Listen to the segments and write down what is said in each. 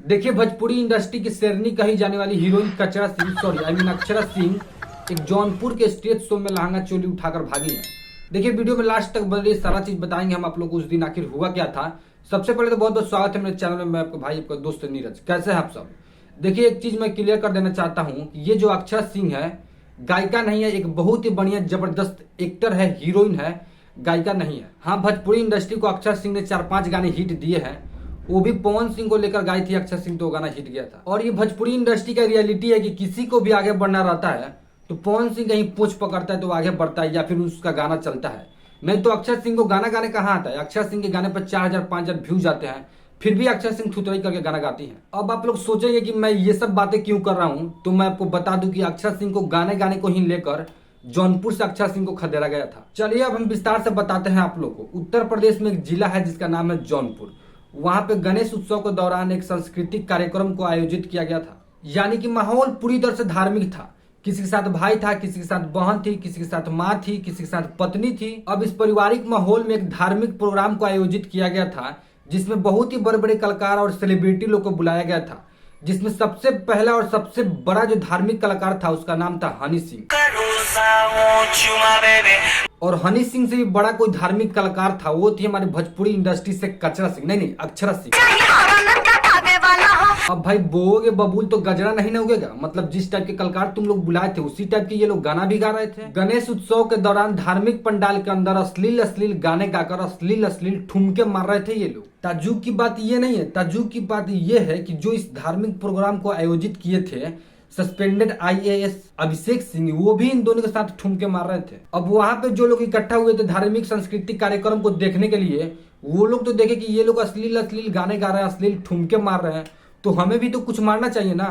देखिए, भोजपुरी इंडस्ट्री की शेरनी कही जाने वाली हीरोइन अक्षरा सिंह एक जौनपुर के स्टेज शो में लहंगा चोली उठाकर भागी है। देखिए, वीडियो में लास्ट तक बने सारा चीज बताएंगे हम आप लोग को उस दिन आखिर हुआ क्या था। सबसे पहले तो बहुत बहुत स्वागत है मेरे चैनल में। मैं आपका भाई, आपका दोस्त नीरज। कैसे हैं आप सब? देखिए, एक चीज मैं क्लियर कर देना चाहता हूँ कि ये जो अक्षरा सिंह है, गायिका नहीं है, एक बहुत ही बढ़िया जबरदस्त एक्टर है, हीरोइन है, गायिका नहीं है। हाँ, भोजपुरी इंडस्ट्री को अक्षरा सिंह ने 4-5 गाने हिट दिए हैं। वो भी पवन सिंह को लेकर गाई थी अक्षरा सिंह, तो गाना हिट गया था। और ये भोजपुरी इंडस्ट्री का रियलिटी है कि किसी को भी आगे बढ़ना रहता है तो पवन सिंह कहीं पूछ पकड़ता है तो आगे बढ़ता है या फिर उसका गाना चलता है। नहीं तो अक्षरा सिंह को गाना गाने कहाँ आता है। अक्षरा सिंह के गाने पर 4,000-5,000 व्यूज आते हैं, फिर भी अक्षरा सिंह थुतराई करके गाना गाती है। अब आप लोग सोचेंगे कि मैं ये सब बातें क्यों कर रहा हूँ, तो मैं आपको बता दूं कि अक्षरा सिंह को गाने गाने को ही लेकर जौनपुर से अक्षरा सिंह को खदेड़ा गया था। चलिए अब हम विस्तार से बताते हैं आप लोग को। उत्तर प्रदेश में एक जिला है जिसका नाम है जौनपुर। वहां पे गणेश उत्सव के दौरान एक सांस्कृतिक कार्यक्रम को आयोजित किया गया था। यानी कि माहौल पूरी तरह से धार्मिक था। किसी के साथ भाई था, किसी के साथ बहन थी, किसी के साथ माँ थी, किसी के साथ पत्नी थी। अब इस पारिवारिक माहौल में एक धार्मिक प्रोग्राम को आयोजित किया गया था जिसमें बहुत ही बड़े बड़े कलाकार और सेलिब्रिटी लोग को बुलाया गया था। जिसमें सबसे पहला और सबसे बड़ा जो धार्मिक कलाकार था उसका नाम था हनी सिंह। और हनी सिंह से भी बड़ा कोई धार्मिक कलाकार था, वो थी हमारी भोजपुरी इंडस्ट्री से कचरा सिंह, नहीं अक्षरा सिंह। अब भाई बोओगे बबूल तो गजरा नहीं ना उगेगा। मतलब जिस टाइप के कलाकार तुम लोग बुलाए थे उसी टाइप के ये लोग गाना भी गा रहे थे। गणेश उत्सव के दौरान धार्मिक पंडाल के अंदर अश्लील गाने गाकर अश्लील ठुमके मार रहे थे ये लोग। ताज्जुब की बात ये नहीं है, ताज्जुब की बात ये है कि जो इस धार्मिक प्रोग्राम को आयोजित किए थे सस्पेंडेड IAS अभिषेक सिंह, वो भी इन दोनों के साथ ठुमके मार रहे थे। अब वहां पे जो लोग इकट्ठा हुए थे धार्मिक सांस्कृतिक कार्यक्रम को देखने के लिए, वो लोग तो देखे कि ये लोग अश्लील गाने गा रहे हैं, अश्लील ठुमके मार रहे हैं, तो हमें भी तो कुछ मारना चाहिए ना।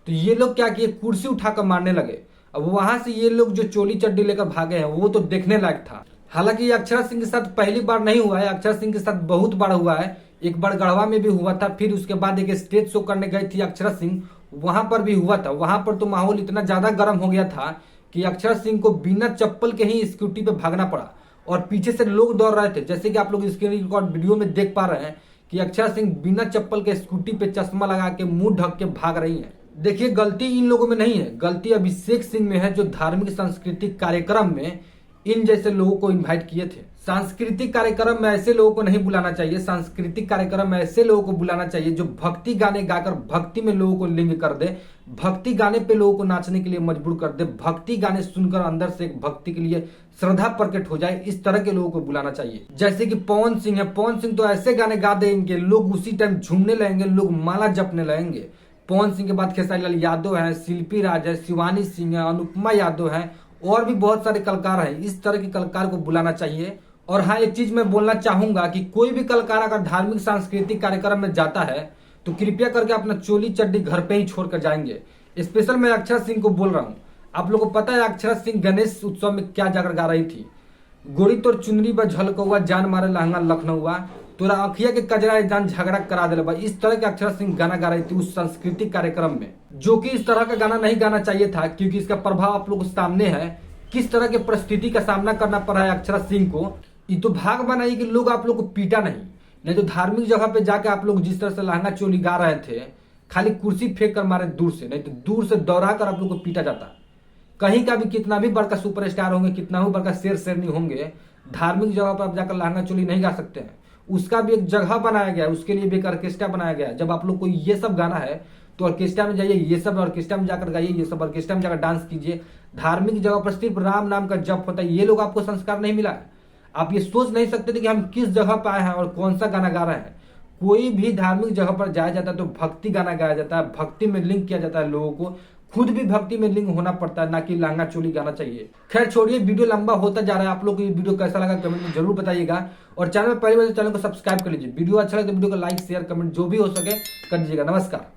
तो ये लोग क्या किए, कुर्सी उठाकर मारने लगे। अब वहां से ये लोग जो चोली चड्डी लेकर भागे हैं वो तो देखने लायक था। हालांकि अक्षरा सिंह के साथ पहली बार नहीं हुआ है, अक्षरा सिंह के साथ बहुत बार हुआ है। एक बार गढ़वा में भी हुआ था, फिर उसके बाद एक स्टेज शो करने गई थी अक्षरा सिंह, वहां पर भी हुआ था। वहां पर तो माहौल इतना ज्यादा गर्म हो गया था कि अक्षरा सिंह को बिना चप्पल के ही स्कूटी पे भागना पड़ा और पीछे से लोग दौड़ रहे थे। जैसे कि आप लोग स्क्रीन रिकॉर्ड वीडियो में देख पा रहे हैं कि अक्षरा सिंह बिना चप्पल के स्कूटी पे चश्मा लगा के मुंह ढक के भाग रही है। देखिए, गलती इन लोगों में नहीं है, गलती अभिषेक सिंह में है जो धार्मिक सांस्कृतिक कार्यक्रम में इन जैसे लोगों को इनवाइट किए थे। सांस्कृतिक कार्यक्रम में ऐसे लोगों को नहीं बुलाना चाहिए। सांस्कृतिक कार्यक्रम में ऐसे लोगों को बुलाना चाहिए जो भक्ति गाने गाकर भक्ति में लोगों को लिंग कर दे, भक्ति गाने पे लोगों को नाचने के लिए मजबूर कर दे, भक्ति गाने सुनकर अंदर से एक भक्ति के लिए श्रद्धा प्रकट हो जाए। इस तरह के लोगों को बुलाना चाहिए। जैसे कि पवन सिंह है, पवन सिंह तो ऐसे गाने गा देंगे लोग उसी टाइम झूमने लगेंगे, लोग माला जपने लगेंगे। पवन सिंह के बाद खेसारी लाल यादव है, शिल्पी राज है, शिवानी सिंह है, अनुपमा यादव है और भी बहुत सारे कलाकार हैं। इस तरह के कलाकार को बुलाना चाहिए। और हाँ, एक चीज मैं बोलना चाहूंगा कि कोई भी कलाकार अगर धार्मिक सांस्कृतिक कार्यक्रम में जाता है तो कृपया करके अपना चोली चड्डी घर पे ही छोड़कर जाएंगे। स्पेशल मैं अक्षरा सिंह को बोल रहा हूँ। आप लोगों को पता है अक्षरा सिंह गणेश उत्सव में क्या जाकर गा रही थी? गोरी तोर चुनरी ब झलकौआ, जान मारे लहंगा लखनऊआ, तोरा अखिया के कजरा जान झगड़ा करा दे। इस तरह के अक्षरा सिंह गाना गा रही थी उस सांस्कृतिक कार्यक्रम में, जो कि इस तरह का गाना नहीं गाना चाहिए था, क्योंकि इसका प्रभाव आप लोग सामने है। किस तरह के परिस्थिति का सामना करना पड़ा है अक्षरा सिंह को। ये तो भाग बनाई कि लोग आप लोग को पीटा नहीं तो धार्मिक जगह पे जाके आप लोग जिस तरह से लहंगा चोली गा रहे थे, खाली कुर्सी फेंक कर मारे दूर से, नहीं तो दूर से दौड़ा कर आप लोग को पीटा जाता। कहीं का भी कितना भी बड़का सुपरस्टार होंगे, कितना भी बड़का शेरनी होंगे, धार्मिक जगह पर आप जाकर लहंगा चोली नहीं गा सकते हैं। उसका भी एक जगह बनाया गया है, उसके लिए भी एक ऑर्केस्ट्रा बनाया गया है। जब आप लोग को ये सब गाना है तो ऑर्केस्ट्रा में जाइए, ये सब ऑर्केस्ट्रा में जाकर गाइए, ये सब ऑर्केस्ट्रा में जाकर डांस कीजिए। धार्मिक जगह पर सिर्फ राम नाम का जप होता है। ये लोग आपको संस्कार नहीं मिला है। आप ये सोच नहीं सकते थे कि हम किस जगह पर आए हैं और कौन सा गाना गा रहे हैं। कोई भी धार्मिक जगह पर जाया जाता है तो भक्ति गाना गाया जाता है, भक्ति में लिंक किया जाता है लोगों को। खुद भी भक्ति में लिंक होना पड़ता है, ना कि लहंगा चोली गाना चाहिए। खैर छोड़िए, वीडियो लंबा होता जा रहा है। आप लोग को ये वीडियो कैसा लगा कमेंट में जरूर बताइएगा। और चैनल में पहली बार चैनल को सब्सक्राइब कर लीजिए। वीडियो अच्छा लगे तो वीडियो को लाइक शेयर कमेंट जो भी हो सके कर दीजिएगा। नमस्कार।